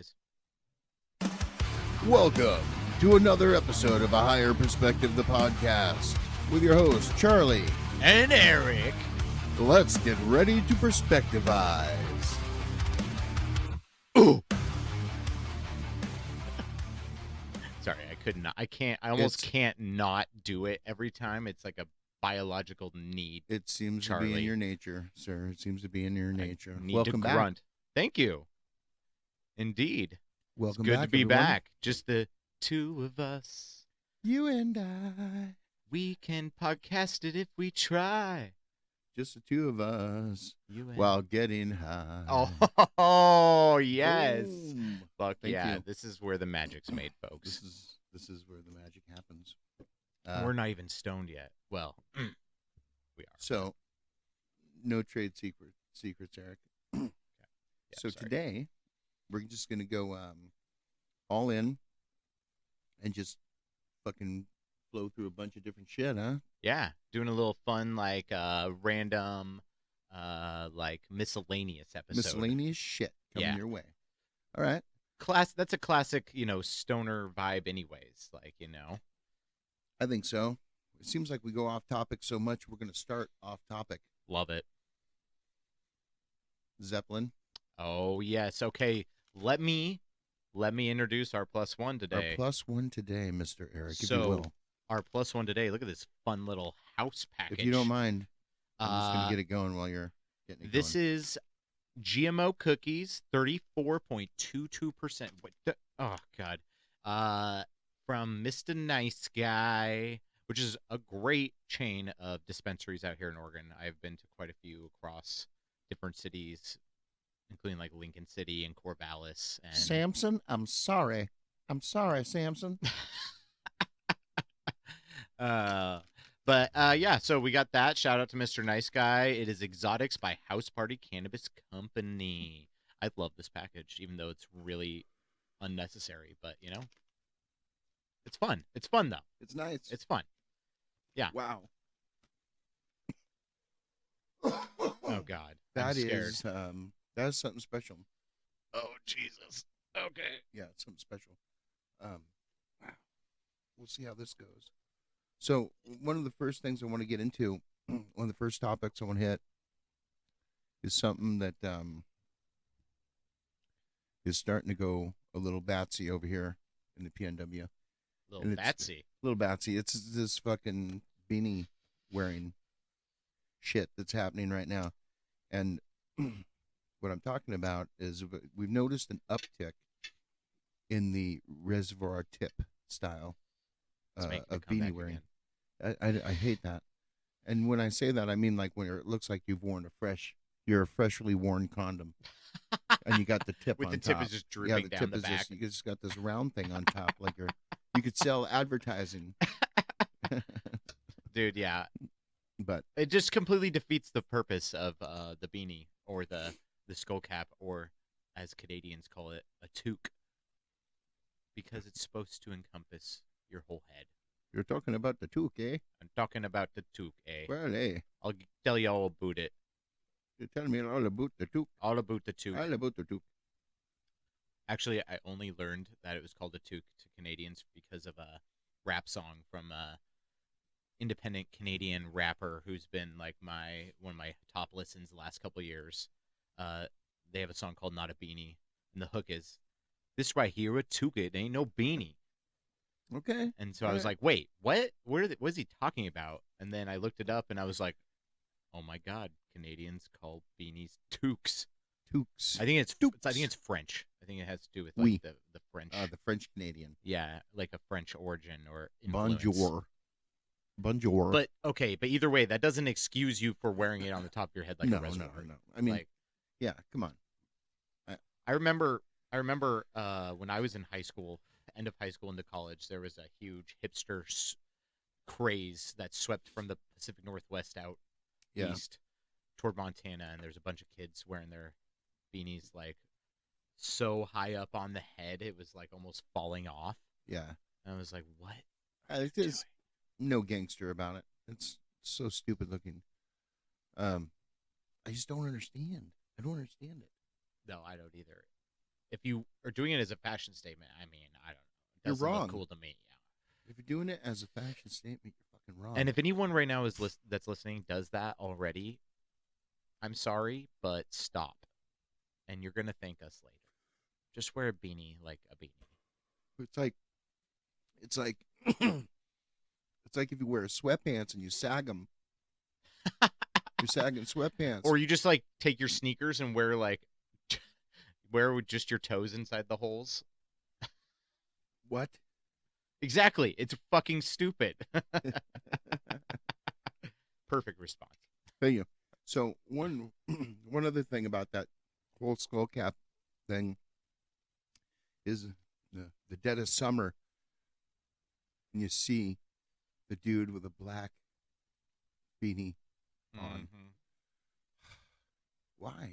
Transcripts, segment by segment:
guys. Welcome to another episode of A Higher Perspective, the podcast, with your host, Charlie. And Eric. Let's get ready to perspectivize. Ooh. Sorry, I almost can't not do it every time. It's like a biological need. It seems Charlie. to be in your nature, sir. It seems to be in your nature. Need Welcome to back. grunt. Thank you. Indeed. Welcome It's good back, to be everyone. back. Just the two of us. You and I. We can podcast it if we try. Just the two of us. You and While getting high. Oh, yes. Boom. Fuck Thank yeah. you. This is where the magic's made, folks. This is where the magic happens. We're not even stoned yet. Well, we are. So, no trade secrets, Eric. Yeah, So sorry. today, we're just going to go all in and just fucking flow through a bunch of different shit, huh? Yeah, doing a little fun, like random, like miscellaneous episode. Miscellaneous shit coming your way. All right. That's a classic, stoner vibe, anyways. Like, I think so. It seems like we go off topic so much, we're going to start off topic. love it. Zeppelin. Oh yes. Okay. Let me introduce our plus one today. Our plus one today, Mr. Eric, if you So, will. Our plus one today. Look at this fun little house package. If you don't mind, I'm just going to get it going while you're getting it This going. is GMO cookies, 34.22%. Oh God. From Mr. Nice Guy, which is a great chain of dispensaries out here in Oregon. I've been to quite a few across different cities, including like Lincoln City and Corvallis. And Samson, I'm sorry. I'm sorry, Samson. Yeah, so we got that. Shout out to Mr. Nice Guy. It is Exotics by House Party Cannabis Company. I love this package, even though it's really unnecessary, but it's fun. It's fun though. It's nice. It's fun. Yeah. Wow. Oh God. I'm scared. That is something special. Oh Jesus. Okay. Yeah, it's something special. Wow. We'll see how this goes. So one of the first things I want to get into, one of the first topics I want to hit, is something that is starting to go a little batsy over here in the PNW. Little And it's- Batsy. Little batsy. It's this fucking beanie wearing shit that's happening right now. And what I'm talking about is we've noticed an uptick in the reservoir tip style It's making a of comeback beanie wearing. again. I hate that. And when I say that, I mean like when it looks like you've worn you're a freshly worn condom, and you got the tip With on the top. tip is just Yeah, drooping the down tip the is back. just, you just got this round thing on top, like you could sell advertising. Dude, yeah. But It just completely defeats the purpose of the beanie or the skull cap, or as Canadians call it, a toque, because it's supposed to encompass your whole head. you're talking about the toque, eh? I'm talking about the toque, eh? Well, eh? I'll tell you all about it. You're telling me all about the toque. All about the toque. All about the toque. Actually, I only learned that it was called a toque to Canadians because of a rap song from a independent Canadian rapper who's been like one of my top listens the last couple of years. They have a song called "Not a Beanie," and the hook is, "This right here a toque, it ain't no beanie." Okay. And so I was like, "Wait, what? What is he talking about?" And then I looked it up, and I was like, "Oh my God, Canadians call beanies toques." Toques. I think it's Toques. French. I think it has to do with like Oui. the French. The French Canadian. Yeah, like a French origin or influence. Bonjour. Bonjour. But either way, that doesn't excuse you for wearing it on the top of your head like no, a reservoir. no. I mean, like, yeah, come on. I remember when I was in high school, end of high school into college, there was a huge hipster craze that swept from the Pacific Northwest out Yeah. east toward Montana, and there's a bunch of kids wearing their beanies like so high up on the head it was like almost falling off. Yeah. And I was like, what? There's no gangster about it. It's so stupid looking. I just don't understand. I don't understand it. No, I don't either. If if you are doing it as a fashion statement, I mean, I don't know. It You're doesn't look wrong. cool to me. Yeah. If you're doing it as a fashion statement, you're fucking And wrong. if anyone right now that's listening does that already, I'm sorry, but stop. And you're gonna thank us later. Just wear a beanie like a beanie. It's like it's like it's like if you wear sweatpants and you sag them, you're sagging sweatpants. Or you just like take your sneakers and wear like wear with just your toes inside the holes. What? Exactly. It's fucking stupid. Perfect response. Thank you. So one other thing about that whole skull cap thing is the dead of summer, and you see the dude with a black beanie on. Mm-hmm. Why?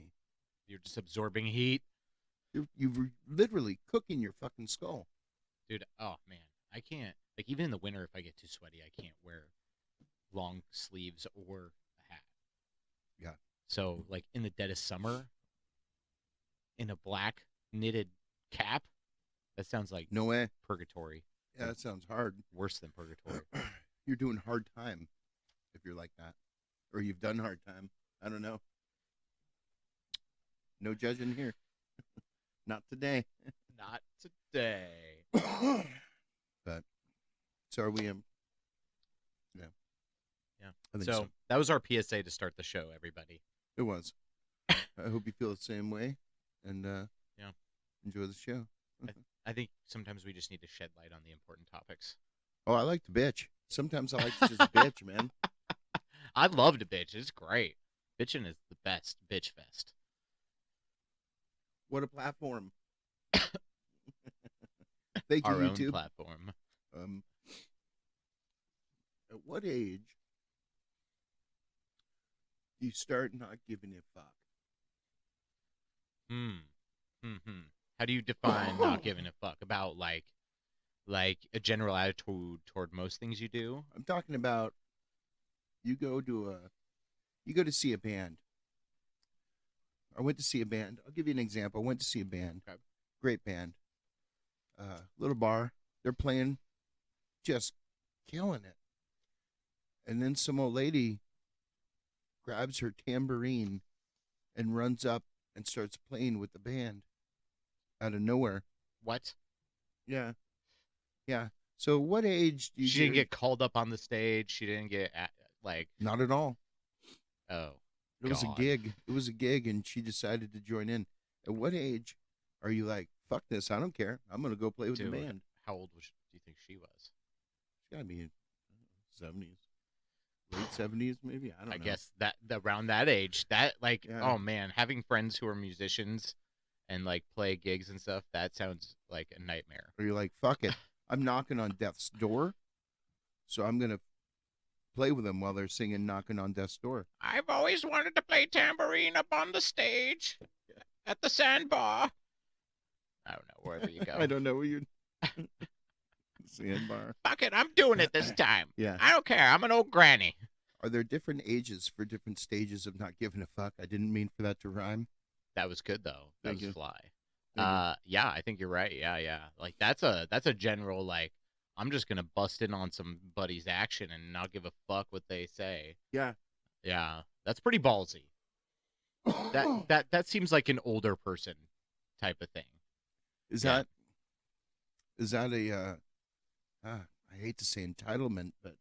You're just absorbing heat. You're literally cooking your fucking skull. Dude, oh man. I can't like even in the winter if I get too sweaty, I can't wear long sleeves or a hat. Yeah. So like in the dead of summer in a black knitted cap, that sounds like No way. purgatory. Yeah, that sounds hard. Worse than purgatory. You're doing hard time if you're like that, or you've done hard time. I don't know. No judging here. Not today. Not today. But so are we. Yeah, Yeah. I think So so. that was our PSA to start the show, everybody. It was. I hope you feel the same way, and Yeah. enjoy the show. I think sometimes we just need to shed light on the important topics. Oh, I like to bitch. Sometimes I like to just bitch, man. I love to bitch. It's great. Bitching is the best. Bitch fest. What a platform! Thank you, Our own YouTube. platform. At what age do you start not giving a fuck? Hmm. How do you define not giving a fuck about like a general attitude toward most things you do? I'm talking about you go to see a band. I went to see a band. I'll give you an example. I went to see a band. Okay. Great band. Little bar. They're playing, just killing it. And then some old lady grabs her tambourine and runs up and starts playing with the band out of nowhere. What? Yeah. Yeah. So what age do you She didn't get called up on the stage. She didn't get like. Not at all. Oh, It was a God. gig. It was a gig, and she decided to join in. At what age are you like, fuck this, I don't care. I'm going to go play with Dude, the band? how old do you think she was? It's got to be in 70s. Late 70s, maybe? I don't I know. guess that around that age, that like, Yeah. oh man, having friends who are musicians and like play gigs and stuff, that sounds like a nightmare. Or you're like, fuck it. I'm knocking on death's door, so I'm going to play with them while they're singing Knocking on Death's Door. I've always wanted to play tambourine up on the stage at the sandbar. I don't know, wherever you go. I don't know where you're. Sandbar. Fuck it, I'm doing it this time. Yeah. I don't care. I'm an old granny. Are there different ages for different stages of not giving a fuck? I didn't mean for that to rhyme. That was good though. That Thank was you. fly. Thank Yeah, I think you're right. Yeah. Like that's a general like I'm just gonna bust in on somebody's action and not give a fuck what they say. Yeah. Yeah, that's pretty ballsy. That seems like an older person type of thing. Is Yeah. that a I hate to say entitlement, but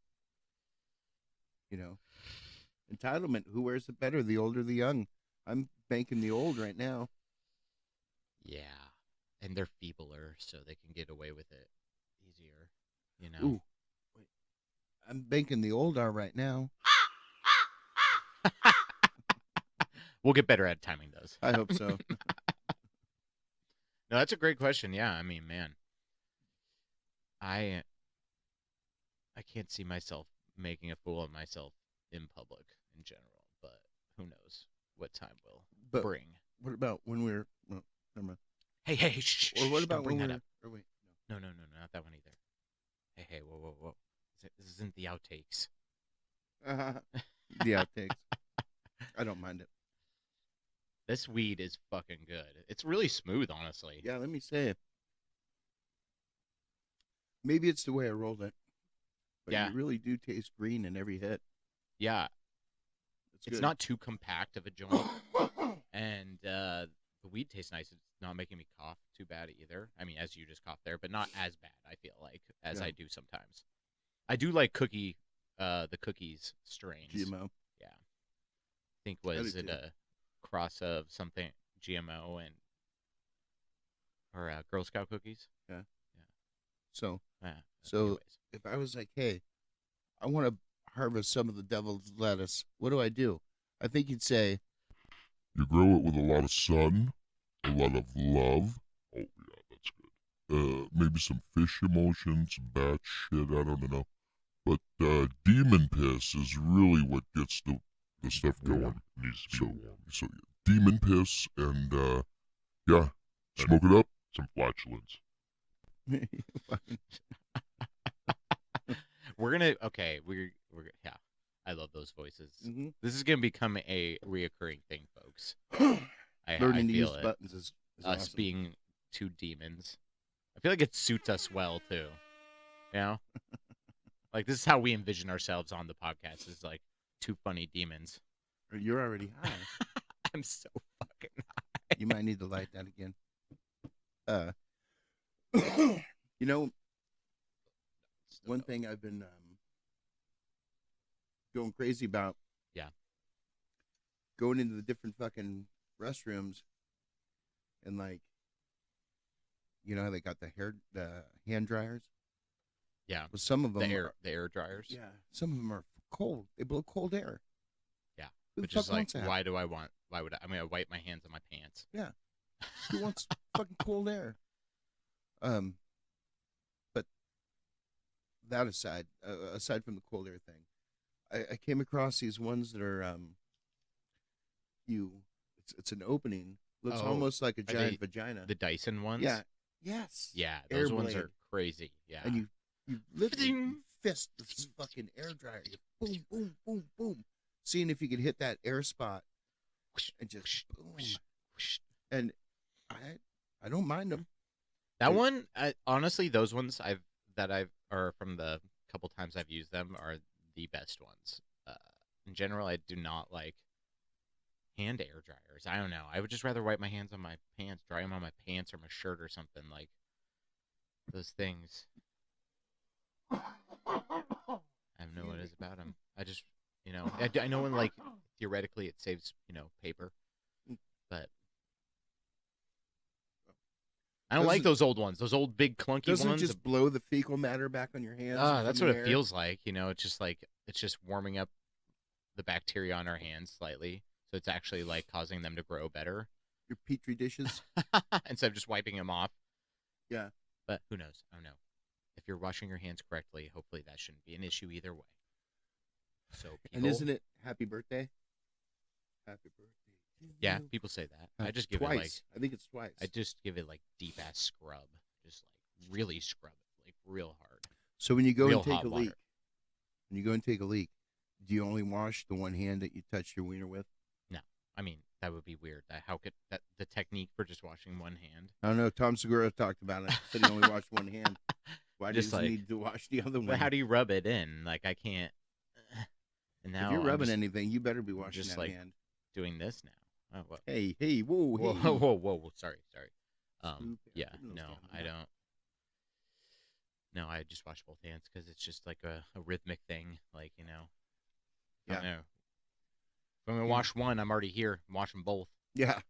entitlement, who wears it better, the old or the young? I'm banking the old right now. Yeah, and they're feebler, so they can get away with it easier. You know. Ooh. Wait. I'm banking the old are right now. We'll get better at timing those. I hope so. No, that's a great question. Yeah, I mean, man, I can't see myself making a fool of myself in public in general, but who knows what time will But bring. what about when we're well, never mind. Hey, shh, Or what don't about bring when that we're up. or wait, No, not that one either. Hey, whoa. This isn't the outtakes. no. The outtakes. I don't mind it. This weed is fucking good. It's really smooth, honestly. Yeah, let me say it. Maybe it's the way I rolled it, but Yeah, you really do taste green in every hit. yeah. It's It's good. not too compact of a joint, and the weed tastes nice. It's not making me cough too bad either. I mean, as you just coughed there, but not as bad. I feel like as Yeah, I do sometimes. I do like the cookies strains. GMO. Yeah, I think I do was it too. a cross of something GMO and or Girl Scout cookies? Yeah. Yeah, So, yeah. so Anyways, if I was like, hey, I want to harvest some of the devil's lettuce, what do I do? I think you'd say, You grow it with a lot of sun, a lot of love. Oh yeah, that's good. Maybe some fish emotion, some bat shit. I don't know. But demon piss is really what gets the stuff going. It needs to be warm. So demon piss and yeah, smoke it up. Some flatulence. we're gonna okay. We're yeah. I love those voices. mm-hmm. This is gonna become a reoccurring thing, folks. I Learning to use feel the it. buttons is Us awesome. being two demons. I feel like it suits us well too. You know, like this is how we envision ourselves on the podcast. Is like two funny demons. You're already high. I'm so fucking. You might need to light that again. Uh, you know, Still one going. thing I've been going crazy about Yeah. going into the different fucking restrooms and like, you know how they got the hand dryers. Yeah. Well, some of them, The air dryers. yeah, some of them are cold. They blow cold air. Yeah. Who the Which is fuck like, wants that? why do I want? Why would I? I'm gonna wipe my hands on my pants. Yeah, who wants fucking cold air? Um, but that aside from the cold air thing, I came across these ones that are you. It's an opening. Looks Oh, almost like a are they giant vagina. the Dyson Yeah. ones? Yes. Yeah, Air those ones blade. are crazy. Yeah. And you literally Ding. fist this fucking air dryer. You boom, boom, boom, boom. Seeing if you could hit that air spot Whoosh, and just whoosh, boom. whoosh, whoosh. And I don't mind them. That one, honestly, those ones I've or from the couple times I've used them are the best ones. Uh, in general, I do not like hand air dryers. I don't know. I would just rather wipe my hands on my pants, dry them on my pants or my shirt or something like those things. I don't know what it is about them. I just, I know when like theoretically it saves, paper, but I don't Does like it those old ones. Those old big clunky doesn't it ones. just blow the fecal matter back on your hands from That's the what it air? feels like. It's just like it's just warming up the bacteria on our hands slightly, so it's actually like causing them to grow better Your petri dishes. instead of just wiping them off. Yeah. But who knows? I don't know. If you're washing your hands correctly, hopefully that shouldn't be an issue either way. So And people, isn't it happy birthday? Happy birthday to yeah, you. people say that. I just give it like Twice. I think it's twice. I just give it like deep ass scrub, just like really scrub it, like real hard, So when you go real and take hot a water. leak, when you go and take a leak, do you only wash the one hand that you touched your wiener with? No, I mean that would be weird. How could that the technique for just washing one hand? I don't know. Tom Segura talked about it. Said he only washed one hand. Why Just does he like, need to wash the other but one? how do you rub it in? Like I can't. And If you're now I'm rubbing just anything, you better be washing just that like hand. doing this now. Oh, whoa, Hey, whoa, whoa, hey. whoa. Sorry. Scoop, Yeah, put those no, down. I don't. No, I just wash both hands because it's just like a rhythmic thing. Like I Yeah. don't know. If I'm gonna Yeah. wash one, I'm already here. I'm washing both. Yeah.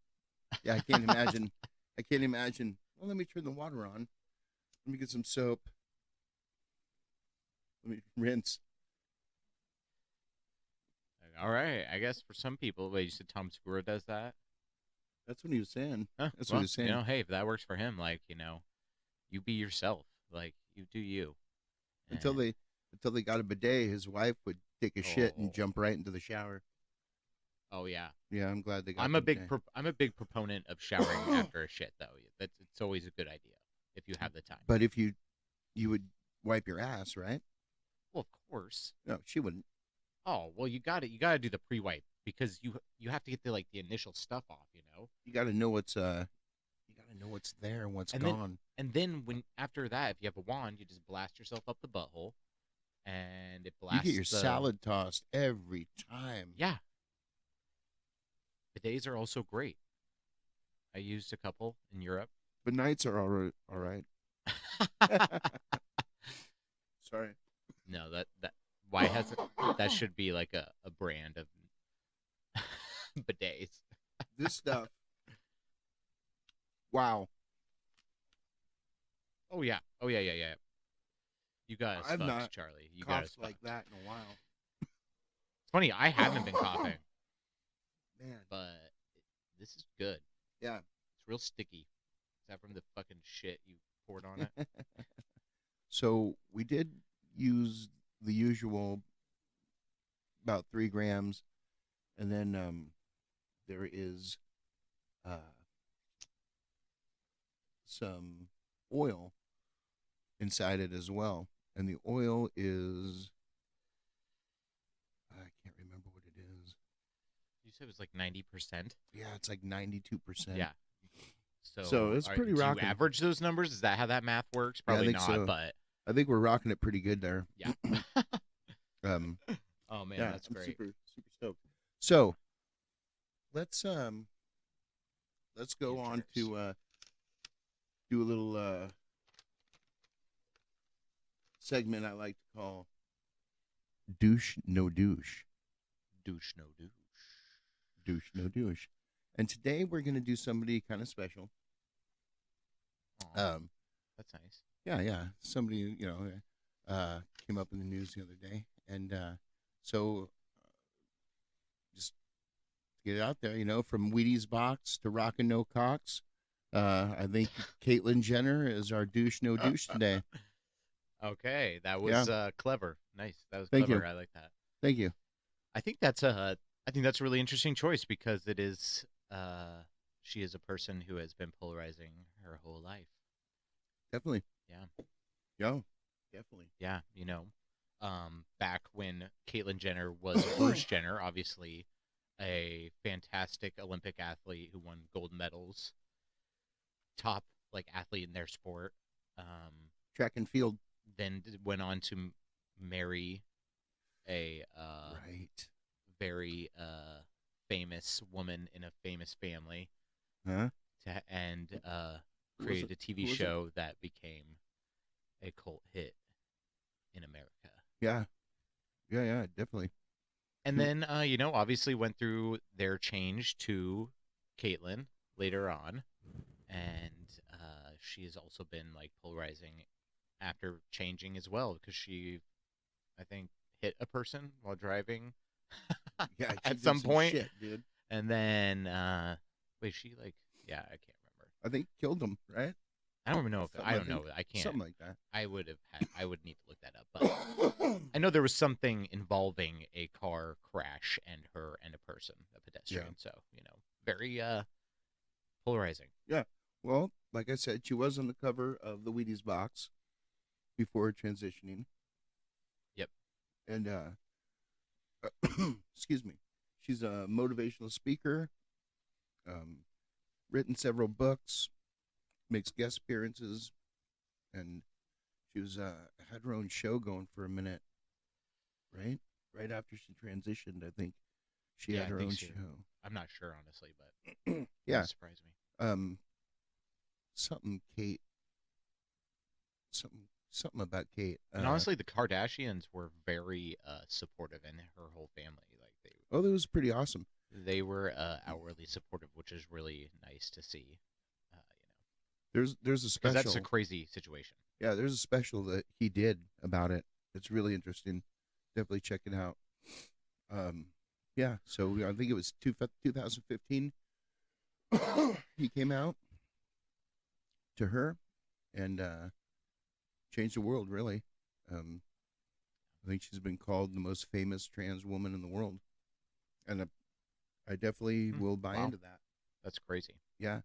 Yeah, I can't imagine. I can't imagine. Well, let me turn the water on. Let me get some soap. Let me rinse. All right, I guess for some people, wait, you said Tom Segura does that? That's what he was saying. Huh, That's what well, he was saying. hey, if that works for him, like you be yourself, like you do you. Until And, they got a bidet, his wife would take a shit and oh, jump right into the shower. oh yeah. Yeah, I'm glad they got I'm the a big bidet. I'm a big proponent of showering after a shit though. It's always a good idea if you have the time. But if you would wipe your ass, right? Well, of course. No, she wouldn't. Oh well, you got to do the pre-wipe because you have to get the initial stuff off, You got to know what's you got to know what's there and what's and then gone. when after that, if you have a wand, you just blast yourself up the butthole, and it You get blasts your the salad tossed every time. yeah. Bidets are also great. I used a couple in Europe. But nights are all right. All right. Sorry. No, that why hasn't that should be like a brand of bidets. This stuff. Wow. Oh yeah. Oh yeah, yeah, yeah. You got us I've fucked, not Charlie. You got coughed us like fucked. that in a while. It's funny, I haven't been coughing, Man. but this is good. Yeah. It's real sticky. Is that from the fucking shit you poured on it? So we did use the usual about 3 grams, and then there is uh, some oil inside it as well, and the oil is I can't remember what it is. You said it was like 90%. Yeah, it's like 92%. Yeah. So it's pretty do you rocking. average those numbers? Is that how that math works? Yeah, I Probably think not, so. but I think we're rocking it pretty good there. yeah. Um, Oh man, yeah, that's I'm great. super stoked. So let's go on Intros. to do a little segment I like to call douche no douche. Douche no douche. Douche no douche. And today we're gonna do somebody kind of special. Aw, Um, that's nice. yeah. Somebody came up in the news the other day, and so just to get it out there, from Wheaties box to Rockin' No Cocks. I think Caitlyn Jenner is our douche no douche today. Okay, that Yeah, was clever. Nice. That was thank you, clever. I like that. thank you. I think that's a really interesting choice because it is she is a person who has been polarizing her whole life. Definitely, Yeah. yeah, definitely. Yeah, back when Caitlyn Jenner was Bruce Jenner, obviously a fantastic Olympic athlete who won gold medals, top like athlete in their sport. Um, Track and field, then went on to marry a right? very famous woman in a famous family, Huh? and Who was it? created a TV Who was it? show that became a cult hit in America. Yeah, yeah, definitely. And Who? then, obviously went through their change to Caitlyn later on, and she has also been like polarizing after changing as well because she, I think, hit a person while driving Yeah, she at did some some point, shit, dude. and then wait, she like yeah, I can't remember. I think killed him, right? I don't even know if Something, I I don't think know. I can't. something like that. I would have had. I would need to look that up, but I know there was something involving a car crash and her and a person, a pedestrian. Yeah. So very polarizing. Yeah. Well, like I said, she was on the cover of the Wheaties box before transitioning, Yep. and excuse me, she's a motivational speaker, um, written several books, makes guest appearances, and she was had her own show going for a minute, right? Right after she transitioned, I think she Yeah, had I her think own so. show. I'm not sure honestly, but Yeah. wouldn't surprise me. Um, something Kate, something about Kate. And honestly, the Kardashians were very supportive, and her whole family, like Oh, that was pretty awesome. they were outwardly supportive, which is really nice to see. Uh, There's a because that's a special. crazy situation. Yeah, there's a special that he did about it. It's really interesting. Definitely check it out. Um, yeah. So I think it was 2015. He came out to her and changed the world. Really. I think she's been called the most famous trans woman in the world, and I definitely will buy Wow, into that. that's crazy. Yeah,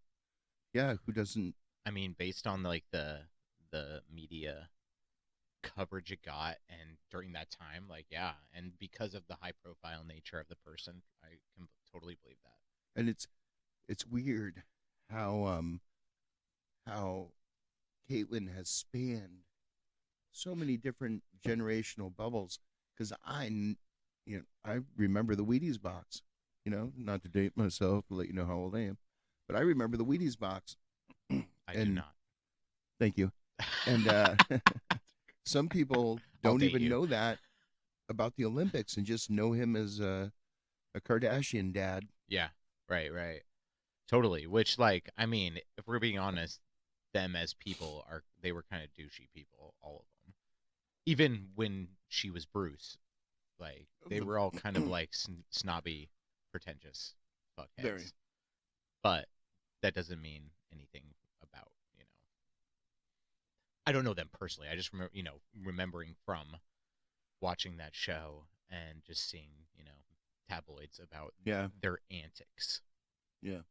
yeah. Who doesn't? I mean, based on like the media coverage it got, and during that time, like, yeah, and because of the high profile nature of the person, I can totally believe that. And it's weird how Caitlyn has spanned so many different generational bubbles. Because I remember the Wheaties box. Not to date myself, to let you know how old I am, but I remember the Wheaties box. I do And not. thank you. And some people I'll don't date even you. know that about the Olympics and just know him as a Kardashian dad. Yeah, right. Totally. Which, like, I mean, if we're being honest, them as people they were kind of douchey people, all of them. Even when she was Bruce, like, they were all kind of like snobby, pretentious Very. fuckheads. But that doesn't mean anything about, I don't know them personally. I just remember, remembering from watching that show and just seeing, tabloids about Yeah. their antics. Yeah.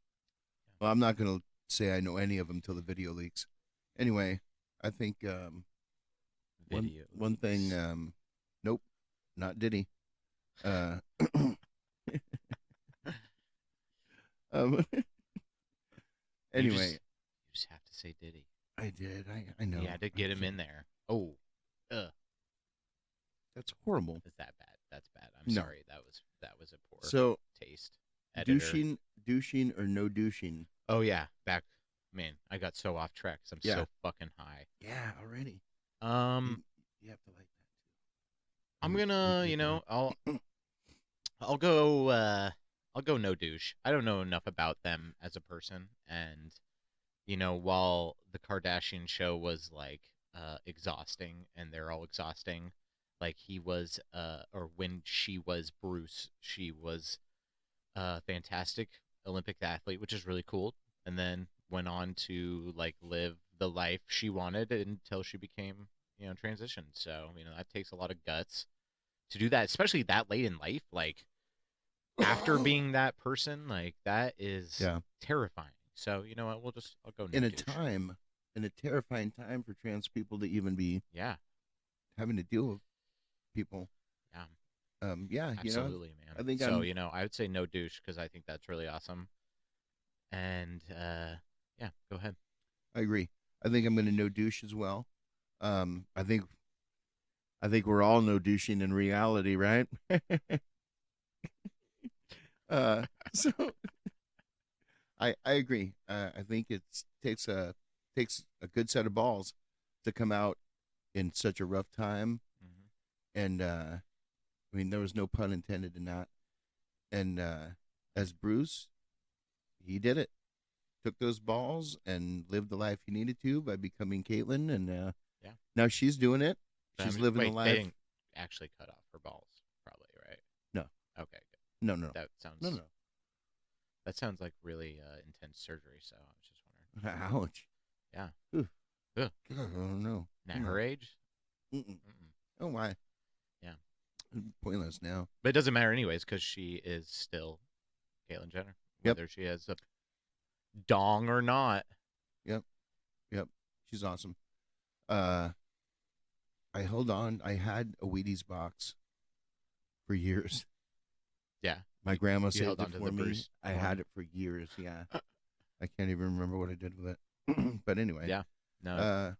Well, I'm not going to say I know any of them till the video leaks. Anyway, I think Video one thing, leaks. nope, not Diddy. Uh, um, anyway, You just have to say Diddy. I did. I know. You had to get him in there. Oh, That's horrible. is that bad? That's bad. I'm No. sorry. That was a poor So taste. Editor. douching or no douching? Oh yeah, back. Man, I got so off track 'cause I'm Yeah. so fucking high. Yeah, already. Um, You have to like that too. I'm We gonna, get that. I'll go. I'll go no douche. I don't know enough about them as a person, and while the Kardashian show was like exhausting, and they're all exhausting, like he was, or when she was Bruce, she was a fantastic Olympic athlete, which is really cool, and then went on to like live the life she wanted until she became, transitioned. So that takes a lot of guts to do that, especially that late in life. Like after being that person, like that is Yeah. terrifying. So you know what? I'll go no in a douche. time, in a terrifying time for trans people to even be Yeah, having to deal with people. yeah, Yeah, absolutely, man. I think So I'm. I would say no douche because I think that's really awesome. And yeah, go ahead. I agree. I think I'm going to no douche as well. I think we're all no douching in reality, right? uh, so I agree. I think it takes a good set of balls to come out in such a rough time, Mm-hmm. and I mean there was no pun intended in that. And as Bruce, he did it. Took those balls and lived the life he needed to by becoming Caitlyn, and Yeah. now she's doing it. But She's living the wait, they life. didn't actually cut off her balls, probably, right? No, Okay, good. no, no, That no, sounds no. that sounds like really intense surgery. So I was just wondering. Ouch. Yeah. Ooh. Ugh. God, I don't know. At her age. Mm-mm. Mm-mm. Oh, why? Yeah. Pointless now. But it doesn't matter anyways because she is still Caitlyn Jenner, Yep. whether she has a dong or not. Yep. Yep. She's awesome. Uh, I held on. I had a Wheaties box for years. Yeah. My grandma you saved held it on to for the me. Bruce I one. had it for years. Yeah. I can't even remember what I did with it. But anyway. Yeah. No.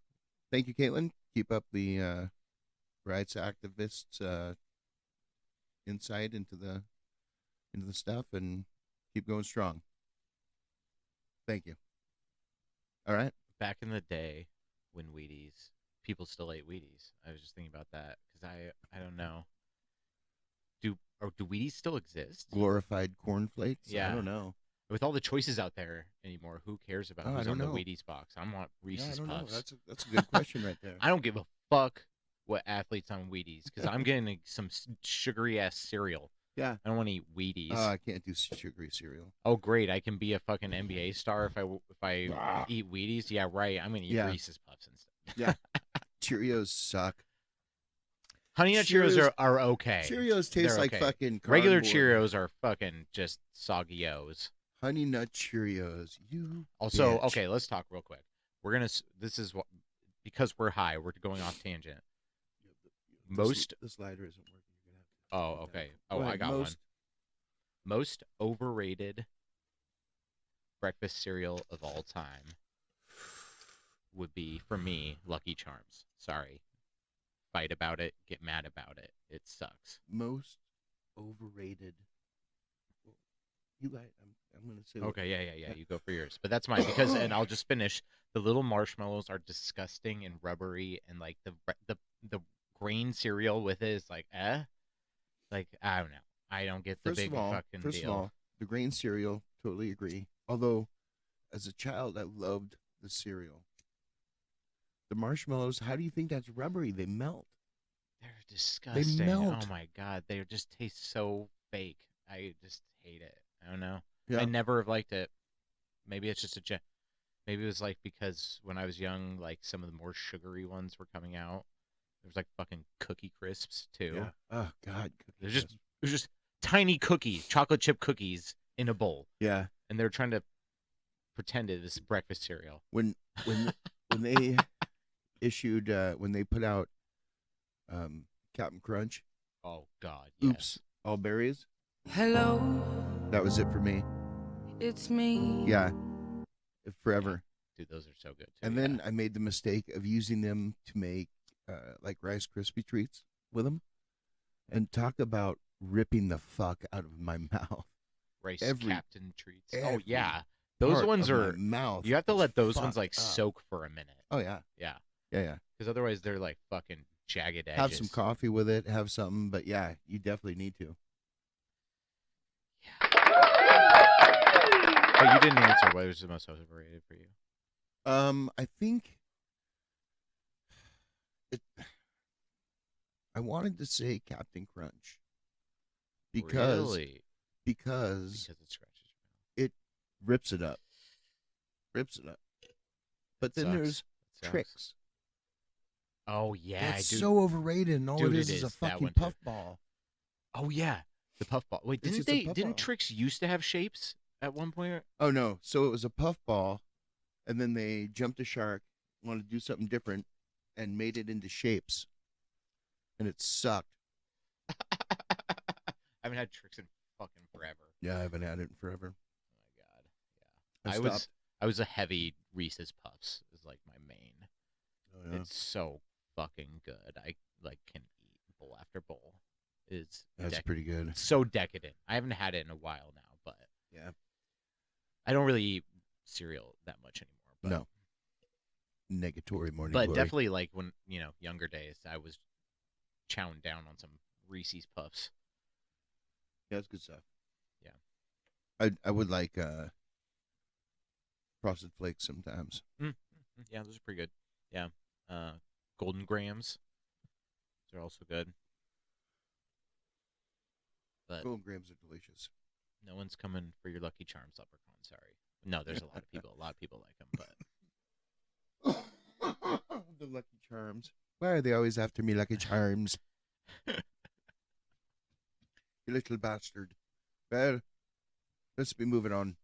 Thank you, Caitlin. Keep up the rights activists insight into the stuff, and keep going strong. Thank you. All right. Back in the day when Wheaties, people still ate Wheaties. I was just thinking about that because I don't know. Do Wheaties still exist? Glorified cornflakes. I Yeah. don't know. With all the choices out there anymore, who cares about Oh, I who's don't on the know. Wheaties box? I want Yeah, I Reese's don't know. Puffs. That's a good question right there. I don't give a fuck what athletes on Wheaties because I'm getting some sugary ass cereal. Yeah. I don't want to eat Wheaties. I can't do sugary cereal. Oh great, I can be a fucking NBA star if I Ah. eat Wheaties. Yeah, right. I'm gonna eat Yeah. Reese's Puffs instead. Yeah. Cheerios suck. Honey Nut Cheerios are okay. Cheerios taste They're like okay. fucking Regular cardboard. Cheerios are fucking just soggy O's. Honey Nut Cheerios. You Also, bitch. okay, let's talk real quick. This is what, because we're high, we're going off tangent. Most. the slider isn't working. You're gonna have to Oh, put that okay. up. Oh, Go I ahead. got one. Most overrated breakfast cereal of all time would be, for me, Lucky Charms. Sorry. Fight about it. Get mad about it. It sucks. most overrated. Well, you guys, I'm gonna say. Okay, yeah. You go for yours, but that's mine because, and I'll just finish. The little marshmallows are disgusting and rubbery, and like the grain cereal with it is like, like I don't know. I don't get the big fucking First of deal. all, the grain cereal, totally agree. Although, as a child, I loved the cereal. The marshmallows, how do you think that's rubbery? They melt. They're They disgusting. Oh melt. my god, they just taste so fake. I just hate it. I don't know. I Yeah. never have liked it. Maybe it's just maybe it was like because when I was young, like some of the more sugary ones were coming out. There was like fucking Cookie Crisps too. Yeah. Oh God. There's just tiny cookies, chocolate chip cookies in a bowl, Yeah. and they're trying to pretend it is breakfast cereal. When when they issued when they put out Captain Crunch. Oh God. Yes. Oops. All berries. Hello, That was it for me. it's me. Yeah. Forever. Dude, those are so good too. And then I made the mistake of using them to make like Rice Krispie treats with them, and talk about ripping the fuck out of my mouth. Rice every- Captain treats. Oh every yeah, those Part ones of are. my mouth. You have to was let those ones fucked like up. soak for a minute. Oh yeah, Yeah, yeah. because otherwise they're like fucking jagged edges. Have some coffee with it. Have something, but yeah, you definitely need to. But you didn't answer. What was the most overrated for you? I think it. I wanted to say Captain Crunch because Really? because Because it scratches your mouth. it rips it up, But then Sucks. there's It sucks. tricks. Oh yeah, It's dude. so overrated, and all Dude, it it is a is, that fucking one, too. puffball. Oh yeah, the puffball. Wait, It's didn't just a they? puffball. Didn't Trix used to have shapes at one point? Oh no! So it was a puffball, and then they jumped a shark, wanted to do something different, and made it into shapes, and it sucked. I haven't had Trix in fucking forever. Yeah, I haven't had it in forever. Oh my god. Yeah. I stopped. I was a heavy Reese's Puffs is like my main. Oh, yeah. It's so fucking good. I like can eat bowl after bowl. It's That's pretty good. so decadent. I haven't had it in a while now, but Yeah. I don't really eat cereal that much anymore. But, No. Negatory morning but glory. definitely like when younger days, I was chowing down on some Reese's Puffs. Yeah, it's good stuff. Yeah. I would like Frosted Flakes sometimes. Yeah, those are pretty good. Yeah. Golden Grams. They're also good. But Golden Grams are delicious. no one's coming for your Lucky Charms leprechaun. Sorry. No, there's a lot of people. A lot of people like them, but The Lucky Charms. Why are they always after me, Lucky Charms? You little bastard. Well, let's be moving on.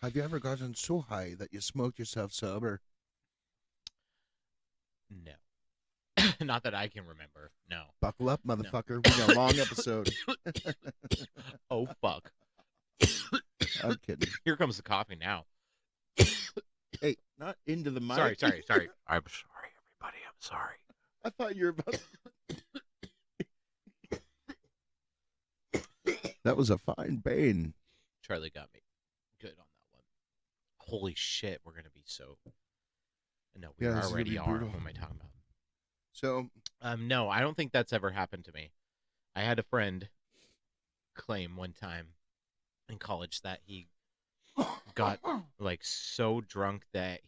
Have you ever gotten so high that you smoked yourself sober? no. Not that I can remember. No. Buckle up, motherfucker. We got a long episode. Oh fuck. I'm kidding. Here comes the coffee now. Hey, not into the mic. Sorry. I'm sorry, everybody. I'm sorry. I thought you were about That was a fine bane. Charlie got me good on that one. Holy shit, we're gonna be so. No, we Yeah, this is gonna already be are. brutal. What am I talking about? So, No, I don't think that's ever happened to me. I had a friend claim one time in college that he got like so drunk that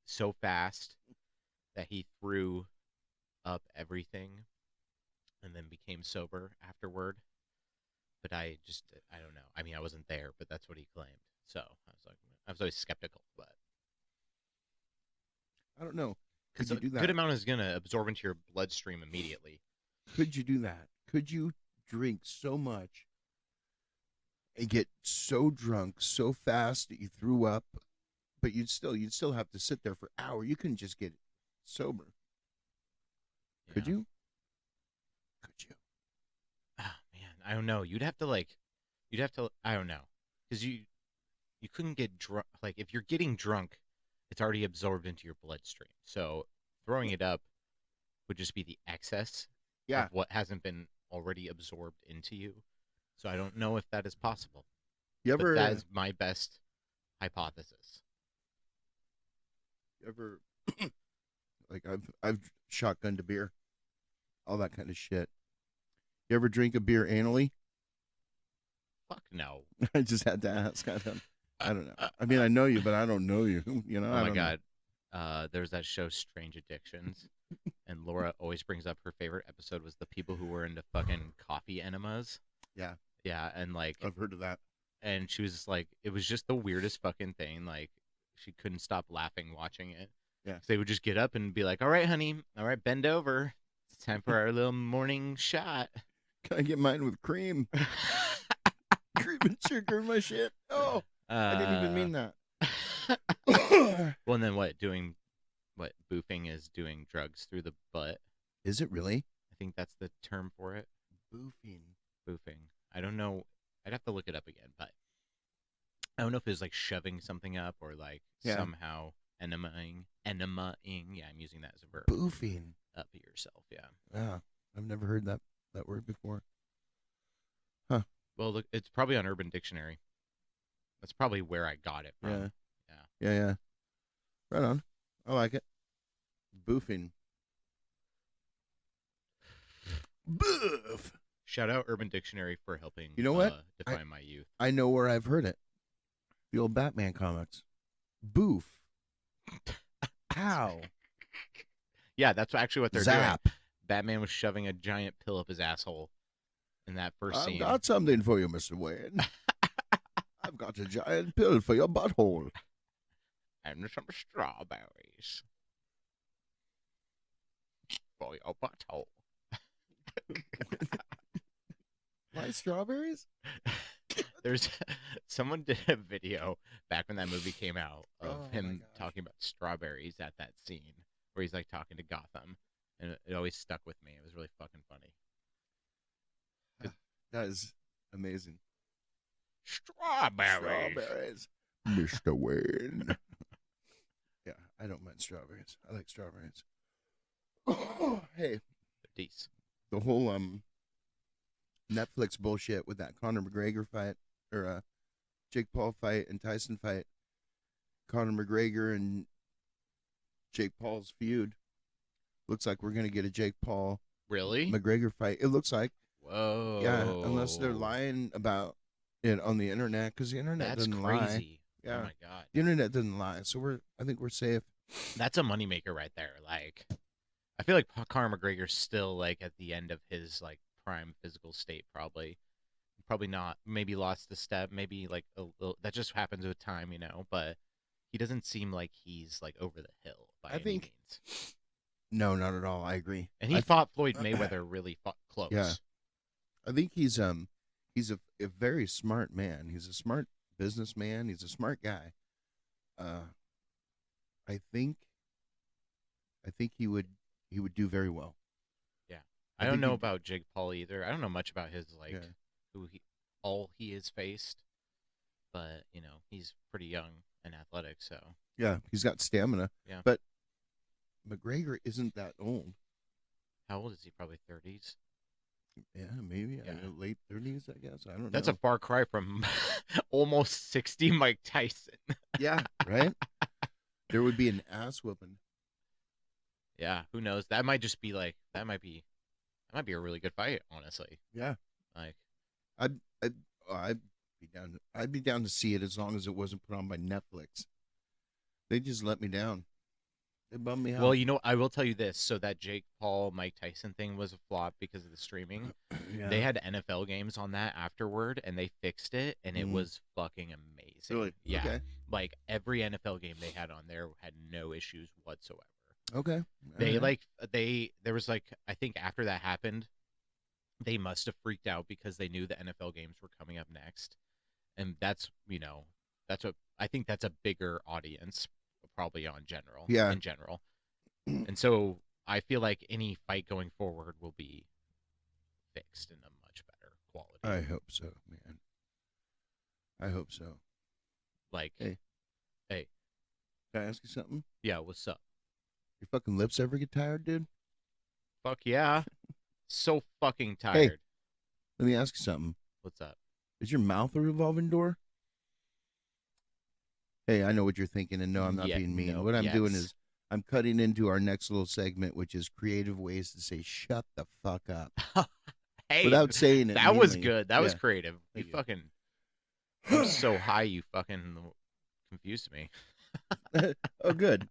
so fast that he threw up everything and then became sober afterward. But I don't know. I mean, I wasn't there, but that's what he claimed. So I was always skeptical, but I don't know. Could because you a do that? good amount is gonna absorb into your bloodstream immediately. Could you do that? Could you drink so much and get so drunk so fast that you threw up, but you'd still have to sit there for hours. You couldn't just get sober. Could Yeah. you? Could you? Oh man, I don't know. You'd have to. I don't know, because you couldn't get drunk. Like if you're getting drunk, it's already absorbed into your bloodstream. So throwing it up would just be the excess Yeah. of what hasn't been already absorbed into you. So I don't know if that is possible, You but that ever? is my best hypothesis. You ever? Like I've shotgunned a beer, all that kind of shit. You ever drink a beer anally? Fuck no. I just had to ask. I don't know. I mean, I know you, but I don't know you. You know, Oh I my don't know. god. There's that show Strange Addictions, and Laura always brings up her favorite episode was the people who were into fucking coffee enemas. Yeah, Yeah, and like, I've heard of that. and she was just like, it was just the weirdest fucking thing. Like, she couldn't stop laughing watching it. Yeah. They would just get up and be like, "All right, honey, all right, bend over. It's time for our little morning shot." Can I get mine with cream? Cream and sugar in my shit. Oh, I didn't even mean that. Well, and then what? Doing what? Boofing is doing drugs through the butt. Is it really? I think that's the term for it. Boofing. Boofing. I don't know. I'd have to look it up again, but I don't know if it's like shoving something up or like Yeah. somehow enemaing. Yeah, I'm using that as a verb. Boofing. Up yourself. Yeah. Yeah, I've never heard that word before. Well, look, it's probably on Urban Dictionary. That's probably where I got it from. Yeah. Yeah. Yeah. Right on. I like it. Boofing. Boof. Shout out Urban Dictionary for helping. You know what? Define my youth. I know where I've heard it. The old Batman comics. Boof. How? Yeah, that's actually what they're Zap. doing. Batman was shoving a giant pill up his asshole in that first I've scene. got something for you, Mr. Wayne. I've got a giant pill for your butthole. And some strawberries for your butthole. Why strawberries? There's someone did a video back when that movie came out of Oh, my him gosh. talking about strawberries at that scene where he's like talking to Gotham, and it always stuck with me. It was really fucking funny. That is amazing. Strawberries. Strawberries. Mr. Wayne. Yeah, I don't mind strawberries. I like strawberries. Hey, These. the whole Netflix bullshit with that Conor McGregor fight or Jake Paul fight and Tyson fight. Conor McGregor and Jake Paul's feud. Looks like we're gonna get a Jake Paul Really? McGregor fight. It looks like. Whoa. Yeah, unless they're lying about it on the internet, because the internet That's doesn't lie. crazy. Yeah. Oh my god. The internet doesn't lie, so I think we're safe. That's a moneymaker right there. Like, I feel like Conor McGregor's still like at the end of his like prime physical state. Probably not. Maybe lost a step. Maybe like a little. That just happens with time, you know. But he doesn't seem like he's like over the hill by I any think- means. No, not at all. I agree. And he I fought Floyd Mayweather really close. Yeah. I think he's a very smart man. He's a smart businessman. He's a smart guy. I think he would do very well. I I don't think know he- about Jake Paul either. I don't know much about his like Yeah. who he has faced, but you know he's pretty young and athletic, so Yeah, he's got stamina. Yeah. But McGregor isn't that old. how old is he? Probably 30s. Yeah, maybe Yeah. late 30s, I guess. I don't know. That's a far cry from almost 60 Mike Tyson. Yeah, right? There would be an ass whooping. Yeah, who knows? That might just be like that might be a really good fight, honestly. Yeah. Like I'd be down to see it as long as it wasn't put on by Netflix. They just let me down. They bummed me out. well, you know, I will tell you this. So that Jake Paul Mike Tyson thing was a flop because of the streaming. Yeah. They had NFL games on that afterward, and they fixed it, and it Mhm. was fucking amazing. Really? Yeah. Okay. Like every NFL game they had on there had no issues whatsoever. Okay. They Alright. there was like I think after that happened, they must have freaked out because they knew the NFL games were coming up next, and that's I think that's a bigger audience probably in general. Yeah. And so I feel like any fight going forward will be fixed in a much better quality. I hope so, man. I hope so. Like, Hey. hey, Can I ask you something? yeah, what's up? Your fucking lips ever get tired, dude? Fuck yeah. So fucking Hey. tired. Let me ask you something. What's up? Is your mouth a revolving door? Hey, I know what you're thinking, and no, I'm not Yeah, being mean. no, What I'm doing yes. is I'm cutting into our next little segment, which is creative ways to say "shut the fuck up" Hey, without saying it. that was meanly. good. That was Yeah. creative. You Thank you. fucking. I'm so high, you fucking confused me. Oh, good.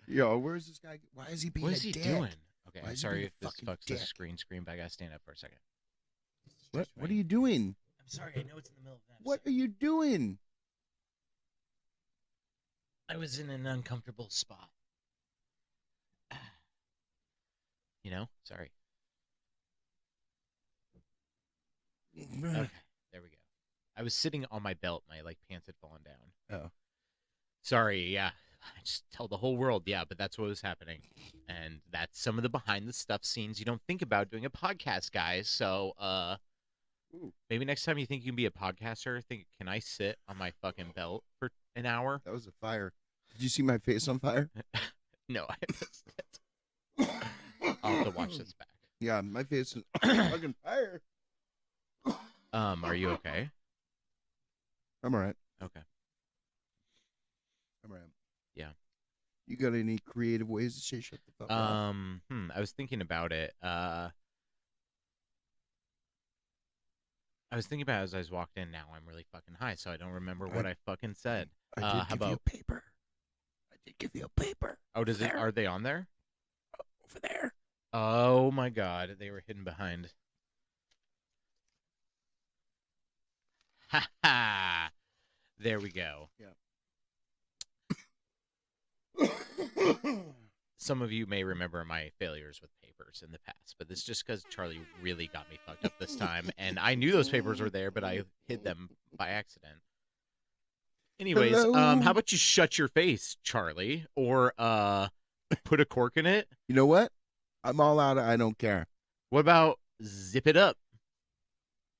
Yo, where's this guy? Why is he being What a is he dick? doing? Okay, Why I'm is he being sorry a if this fucking fucks the dick? screen, but I gotta stand up for a second. What are you doing? I'm sorry. I know it's in the middle of an What are you doing? I was in an uncomfortable spot. You know? Sorry. Okay, there we go. I was sitting on my belt. My like pants had fallen down. Oh. Sorry. Yeah. I just tell the whole world. Yeah, but that's what was happening, and that's some of the behind the stuff scenes you don't think about doing a podcast, guys. So, Ooh, maybe next time you think you can be a podcaster, think, can I sit on my fucking belt for an hour? that was a fire. Did you see my face on fire? No, I missed it. I'll have to watch this back. Yeah, my face is fucking fire. Are you okay? I'm all right. Okay. I'm all right. Yeah. You got any creative ways to say "shut the fuck up"? I was thinking about it. I was thinking about it as I was walked in. Now I'm really fucking high, so I don't remember what I fucking said. I did How give you about? a paper. I did give you a paper. Oh, does it? There. Are they on there? Over there. Oh my god, they were hidden behind. Ha ha! There we go. Yeah. Some of you may remember my failures with papers in the past, but this is just because Charlie really got me fucked up this time, and I knew those papers were there, but I hid them by accident. Anyways, Hello? how about you shut your face, Charlie, or put a cork in it? You know what? I'm all out. I don't care. What about zip it up,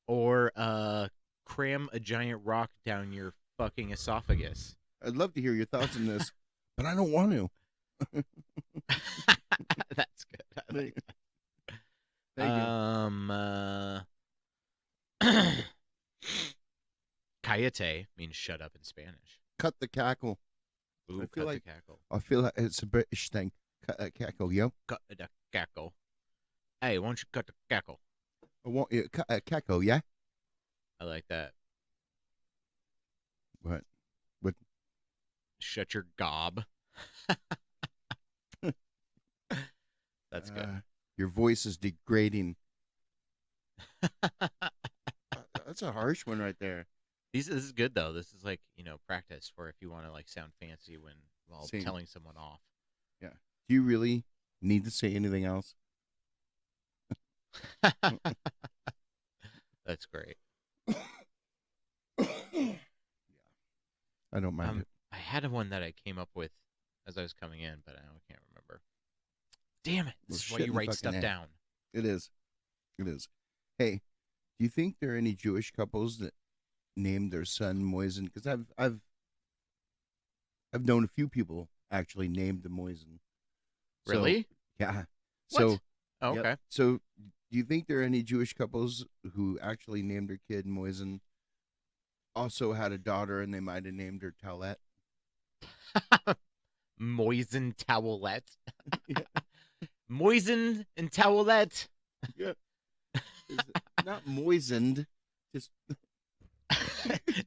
or cram a giant rock down your fucking esophagus? I'd love to hear your thoughts on this, but I don't want to. That's good. I like Thank that. Cállate means shut up in Spanish. Cut the cackle. Ooh, I feel cut like- the cackle. I feel like it's a British thing. Cut a cackle, yo. Cut the cackle. Hey, why don't you cut the cackle? I want you cut a cackle, yeah. I like that. What? Shut your gob. That's good. Your voice is degrading. That's a harsh one right there. This is good though. This is like, practice for if you want to like sound fancy while Same. telling someone off. Do you really need to say anything else? That's great. Yeah. I don't mind it. I had one that I came up with as I was coming in, but I can't remember. Damn it! This is why shit you in the write fucking stuff hand. down. It is. It is. Hey, do you think there are any Jewish couples that named their son Moisen? Because I've known a few people actually named the Moisen. So, Really? yeah. What? So Oh, yep. okay. So do you think there are any Jewish couples who actually named their kid Moisen? Also had a daughter, and they might have named her Towlette. Moisen towelette. Yeah. Moisen and towelette. Yeah. Not moistened. Just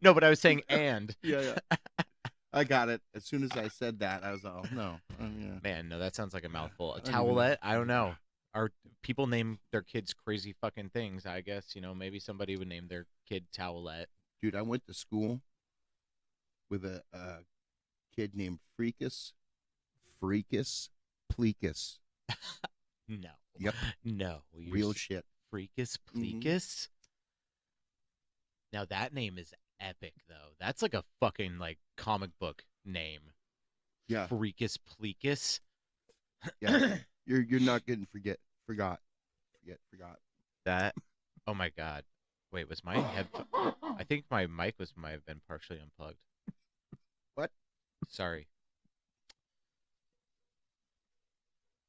No, but I was saying and. yeah. I got it. As soon as I said that, I was all no. Yeah. Man, no, that sounds like a mouthful. A I don't even know. towelette? I don't know. Are people name their kids crazy fucking things? I guess, maybe somebody would name their kid towelette. Dude, I went to school with a kid named Freakus Plecus. No. Yep. No. Real shit. Freakus Mhm. Plecus? Now that name is epic, though. That's like a fucking, like, comic book name. Yeah. Freakus Plecus. Yeah. You're not getting forgot. That. Oh my god. Wait, was my head? I think my mic might have been partially unplugged. What? Sorry.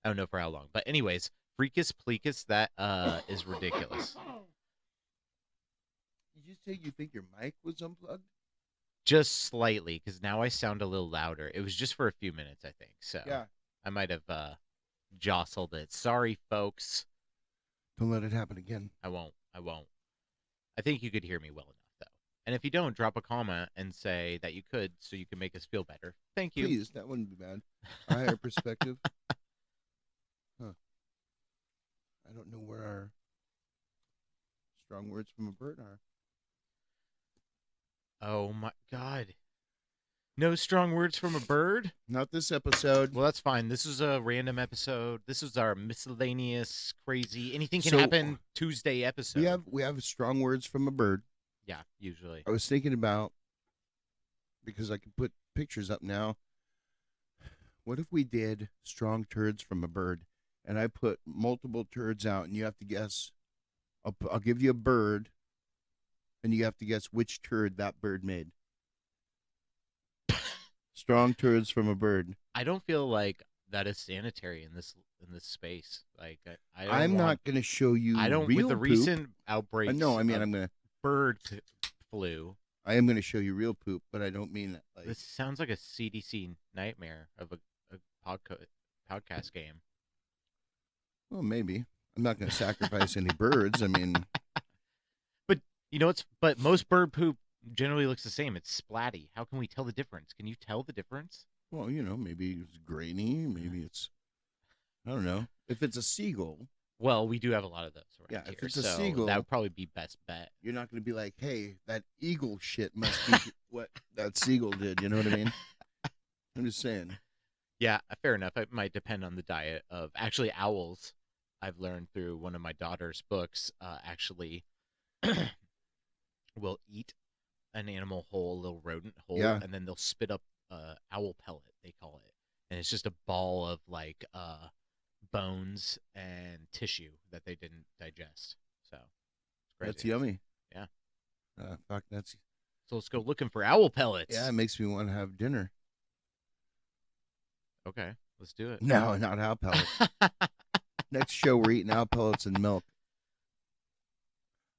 I don't know for how long, but anyways, Freakus Pleekus. That is ridiculous. Did you say you think your mic was unplugged? Just slightly, because now I sound a little louder. It was just for a few minutes, I think. So Yeah. I might have jostled it. Sorry, folks. Don't let it happen again. I won't. I think you could hear me well enough, though. And if you don't, drop a comment and say that you could, so you can make us feel better. Thank you. Please, that wouldn't be bad. A higher perspective. Huh. I don't know where our strong words from a bird are. Oh my god. No strong words from a bird? Not this episode. Well, that's fine. This is a random episode. This is our miscellaneous, crazy, anything can So, happen Tuesday episode. We have strong words from a bird. Yeah, usually. I was thinking about, because I can put pictures up now. What if we did strong turds from a bird, and I put multiple turds out, and you have to guess. I'll give you a bird, and you have to guess which turd that bird made. Strong turds from a bird. I don't feel like that is sanitary in this space. Like I'm not going to show you. I don't real with the poop. recent outbreaks. No, I mean of I'm going to bird flu. I am going to show you real poop, but I don't mean like. This sounds like a CDC nightmare of a podcast game. Well, maybe I'm not going to sacrifice any birds. I mean, but you know, but most bird poop generally looks the same. It's splatty. How can we tell the difference? Can you tell the difference? well, maybe it's grainy. Maybe it's. I don't know. If it's a seagull, Well, we do have a lot of those around Yeah, here. if it's a so seagull- that would probably be best bet. you're not going to be like, "Hey, that eagle shit must be what that seagull did." You know what I mean? I'm just saying. Yeah, fair enough. It might depend on the diet of actually owls. I've learned through one of my daughter's books. Actually, will eat an animal whole, a little rodent whole, Yeah. and then they'll spit up owl pellet. They call it, and it's just a ball of like bones and tissue that they didn't digest. So it's crazy. That's yummy. Yeah. Fuck, that's So let's go looking for owl pellets. yeah. It makes me want to have dinner. Okay, let's do it. No, not owl pellets. Next show, we're eating owl pellets and milk.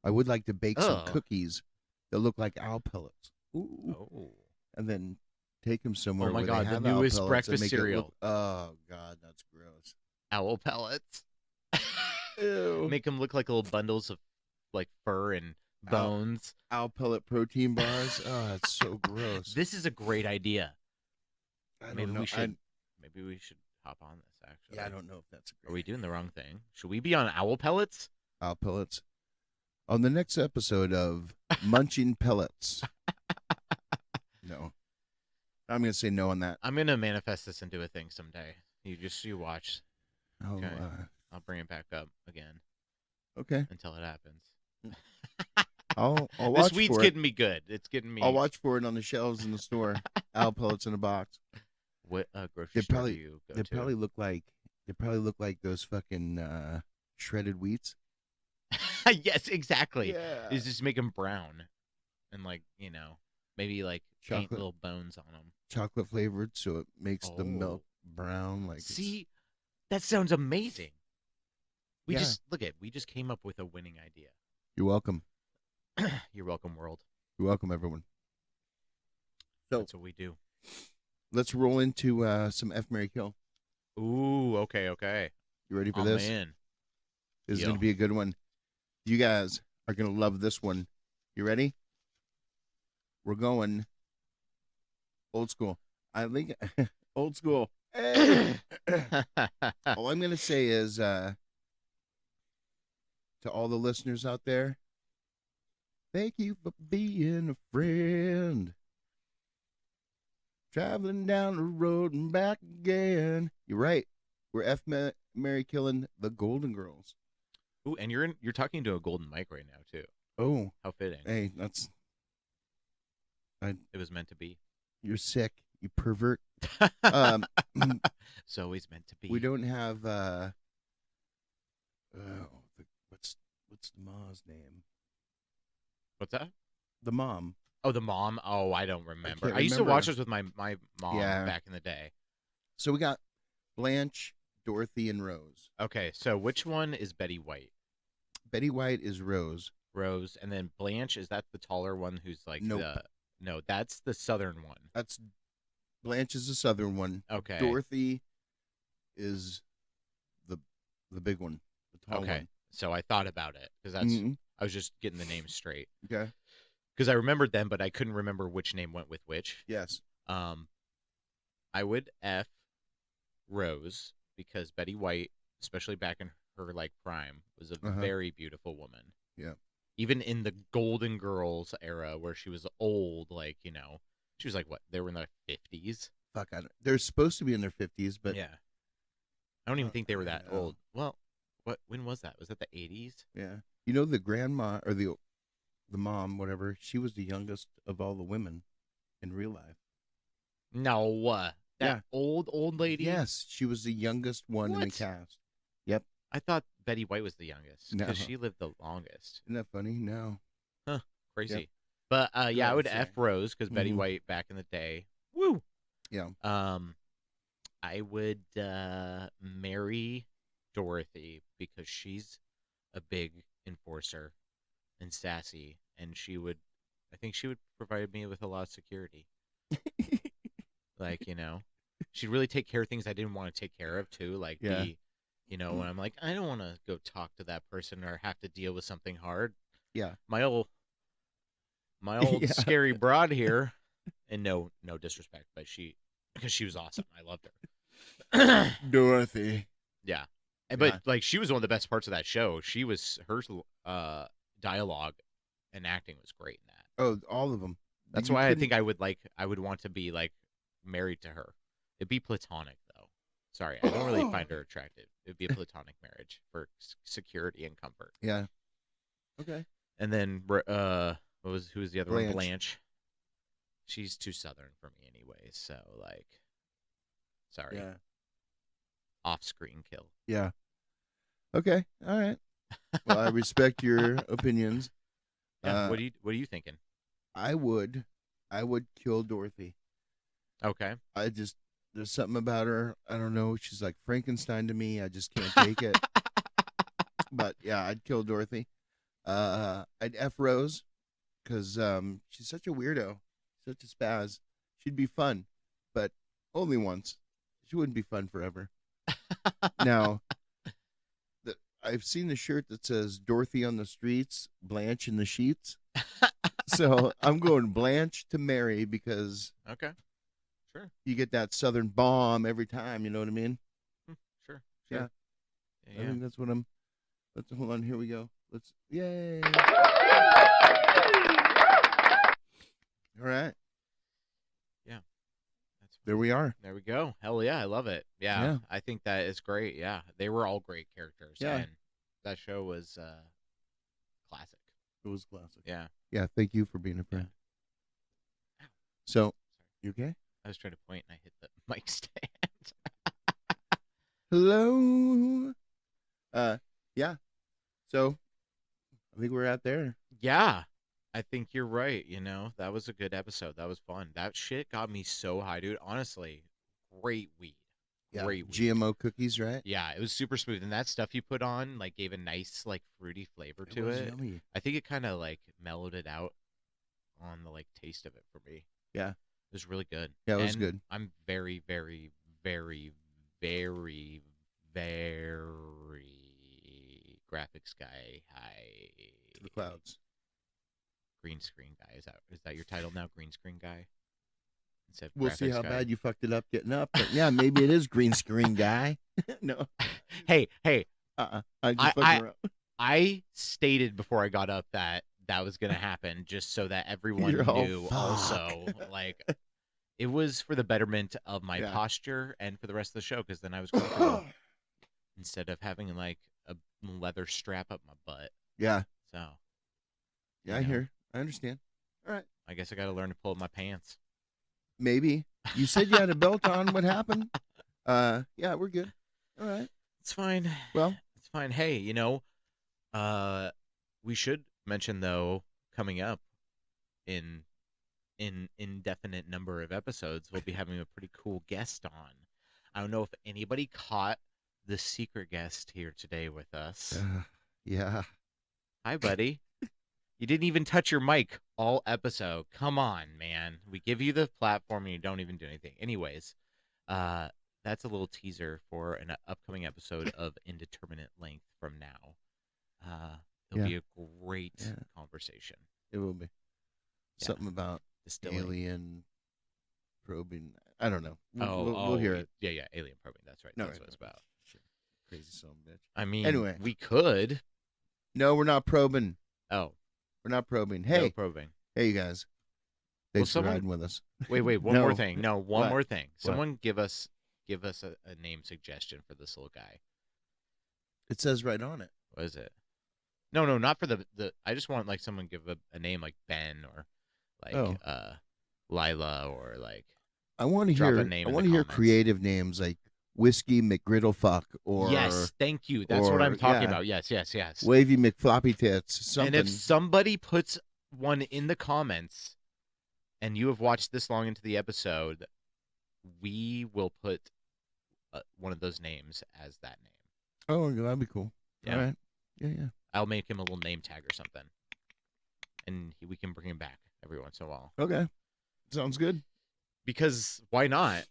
I would like to bake some Oh. cookies that look like owl pellets. Ooh. Oh. And then take them somewhere Oh my where God, they the have owl newest pellets and breakfast make it cereal. look- oh God, that's gross. Owl pellets. Ew. Make them look like little bundles of like fur and bones. Owl pellet protein bars. Oh, that's so gross. This is a great idea. I don't Maybe know. we should. Maybe we should hop on this. Actually, Yeah, I don't know if that's a great Are we doing the wrong thing? Should we be on owl pellets? owl pellets. On the next episode of Munching Pellets. No. I'm going to say no on that. I'm gonna manifest this into a thing someday. You watch. Oh, Okay. I'll bring it back up again okay. until it happens. I'll watch This weed's for it. getting me good. It's getting me. I'll watch for it on the shelves in the store. Owl pellets in a box. What grocery They store probably- do you go They to? probably look like those fucking shredded wheats. Yes, exactly. Yeah. Is just make them brown, and maybe like paint Chocolate. little bones on them. Chocolate flavored, so it makes the Oh. milk brown. Like it's- See, that sounds amazing. We Yeah. we just came up with a winning idea. You're welcome. You're welcome, world. You're welcome, everyone. So That's what we do. let's roll into some F Mary Kill. Ooh, okay. You ready for I'm this? in. This is Yeah. going to be a good one. You guys are going to love this one. You ready? We're going old school. I think old school. Hey! All I'm going to say is to all the listeners out there, thank you for being a friend. Traveling down the road and back again. You're right. We're F Mary killing the Golden Girls. Ooh, and you're talking to a golden mic right now too. Oh, How fitting. hey, that's It was meant to be. you're sick, you pervert. It's always meant to be. We don't have what's the mom's name? What's that? The mom. Oh, the mom. Oh, I don't remember. can't I used to watch remember. this with my mom Yeah. back in the day. So we got Blanche, Dorothy, and Rose. Okay, so which one is Betty White? Betty White is Rose. Rose, and then Blanche, is that the taller one who's like Nope. No, that's the southern one. That's Blanche is the southern one. Okay. Dorothy is the big one, the tall Okay. one. So I thought about it because that's Mhm. I was just getting the names straight. Okay. Because I remembered them, but I couldn't remember which name went with which. Yes. I would F Rose because Betty White, especially back in her like prime, was a very beautiful woman. Yeah. Even in the Golden Girls era where she was old, like, she was like what? They were in their 50s. Fuck, they're supposed to be in their 50s, but yeah. I don't even think they were that know. old. Well, when was that? Was that the 80s? Yeah. You know, the grandma or the mom, whatever, she was the youngest of all the women in real life. No. That Yeah. old lady? Yes, she was the youngest one in the What? cast. Yep. I thought Betty White was the youngest because No. she lived the longest. Isn't that funny? No. Crazy. Yep. But yeah, I would to F say. Rose because Betty Mhm. White back in the day. Woo. Yeah. I would marry Dorothy because she's a big enforcer and sassy, and I think she would provide me with a lot of security. Like, she'd really take care of things I didn't want to take care of too. Like Yeah. when I'm like, I don't want to go talk to that person or have to deal with something hard. Yeah. My old Yeah. scary broad here, and no disrespect, but because she was awesome. I loved her. Dorothy. Yeah. Yeah. But like she was one of the best parts of that show. Her dialogue and acting was great in that. Oh, all of them. That's You why I couldn't- think I would want to be like married to her. It'd be platonic though. Sorry, I don't really find her attractive. It'd be a platonic marriage for security and comfort. Yeah. Okay. And then who was the other one? Blanche. Blanche. She's too southern for me anyway, so like sorry. Yeah. Off-screen kill. Yeah. Okay. All right. Well, I respect your opinions. Yeah, what are you thinking? I would kill Dorothy. Okay. There's something about her. I don't know. She's like Frankenstein to me. I just can't take it. But yeah, I'd kill Dorothy. I'd F Rose because she's such a weirdo, such a spaz. She'd be fun, but only once. She wouldn't be fun forever. Now, I've seen the shirt that says Dorothy on the streets, Blanche in the sheets. So I'm going Blanche to marry because Okay. Sure. you get that southern bomb every time. You know what I mean? Sure. Yeah. Yeah. I think that's what I'm. Let's hold on. Here we go. Yay! All right. Yeah. There we are. There we go. Hell yeah, I love it. Yeah, Yeah. I think that is great. Yeah, they were all great characters. Yeah. And that show was classic. It was classic. Yeah. Yeah. Thank you for being a friend. Ow. So, Sorry. you okay? I was trying to point and I hit the mic stand. Hello. Yeah. So, I think we're out there. Yeah. I think you're right. That was a good episode. That was fun. That shit got me so high, dude. Honestly, great weed. Yeah. Great weed. GMO cookies, right? Yeah, it was super smooth, and that stuff you put on like gave a nice like fruity flavor to was it. yummy. I think it kind of like mellowed it out on the like taste of it for me. Yeah. It was really good. Yeah, it was And good. I'm very, very, very, very, very graphics guy. High To the clouds. green screen guy. Is that your title now? Green screen guy. Instead of We'll see graphics how guy? bad you fucked it up getting up. But yeah, maybe it is green screen guy. No. Hey, I'm just fucking around. I stated before I got up that was gonna happen, just so that everyone You're all, knew. Also, like, it was for the betterment of my Yeah. posture and for the rest of the show, because then I was comfortable instead of having like a leather strap up my butt. Yeah. So, Yeah, I hear. I understand. All right. I guess I got to learn to pull up my pants. Maybe. You said you had a belt on. What happened? Yeah, we're good. All right. It's fine. Well, It's fine. Hey, uh, we should mention though, coming up in indefinite number of episodes, we'll be having a pretty cool guest on. I don't know if anybody caught the secret guest here today with us. yeah. Hi, buddy. You didn't even touch your mic all episode. Come on, man. We give you the platform and you don't even do anything. Anyways, uh, that's a little teaser for an upcoming episode of Indeterminate Length from now. It'll Yeah. be a great Yeah. conversation. It will be. Yeah. Something about Distilling. alien probing. I don't know. Oh, We'll hear it. Yeah, alien probing. That's right. No, That's right, what it's right. about. Crazy son of a bitch. I mean, Anyway. we could. No, we're not probing. Oh, We're not probing. no Hey, probing. hey, you guys. Thanks for riding with us. Wait, one No. more thing. No, one What? more thing. What? Someone give us a name suggestion for this little guy. It says right on it. What is it? No, not for the. I just want like someone give a name like Ben or like Lila or like. I want to drop hear. a name I in want the to hear comments. creative names like Whiskey McGriddlefuck or Yes, thank you. That's what or, I'm talking yeah. about. Yes. Wavy McFloppy Tits. Something. And if somebody puts one in the comments, and you have watched this long into the episode, we will put one of those names as that name. Oh, that'd be cool. Yeah. All right. Yeah. I'll make him a little name tag or something, and we can bring him back every once in a while. Okay. Sounds good. Because why not?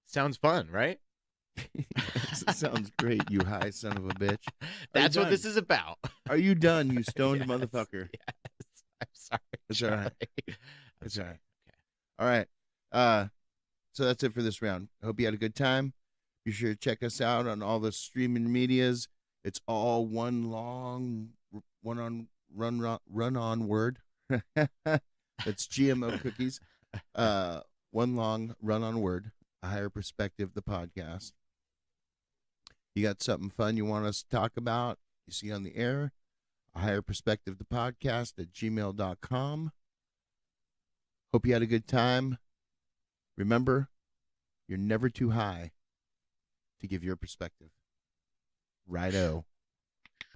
Sounds fun, right? Sounds great, you high son of a bitch. That's what done? this is about. Are you done, you stoned Yes, motherfucker? Yes. I'm sorry. It's all right. Charlie. I'm It's all sorry. right. All right. So that's it for this round. I hope you had a good time. Be sure to check us out on all the streaming medias. It's all one long run on word. It's GMO cookies. One long run on word. A Higher Perspective, the podcast. You got something fun you want us to talk about? You see on the air? A Higher Perspective, the podcast at gmail.com. Hope you had a good time. Remember, you're never too high to give your perspective. Righto.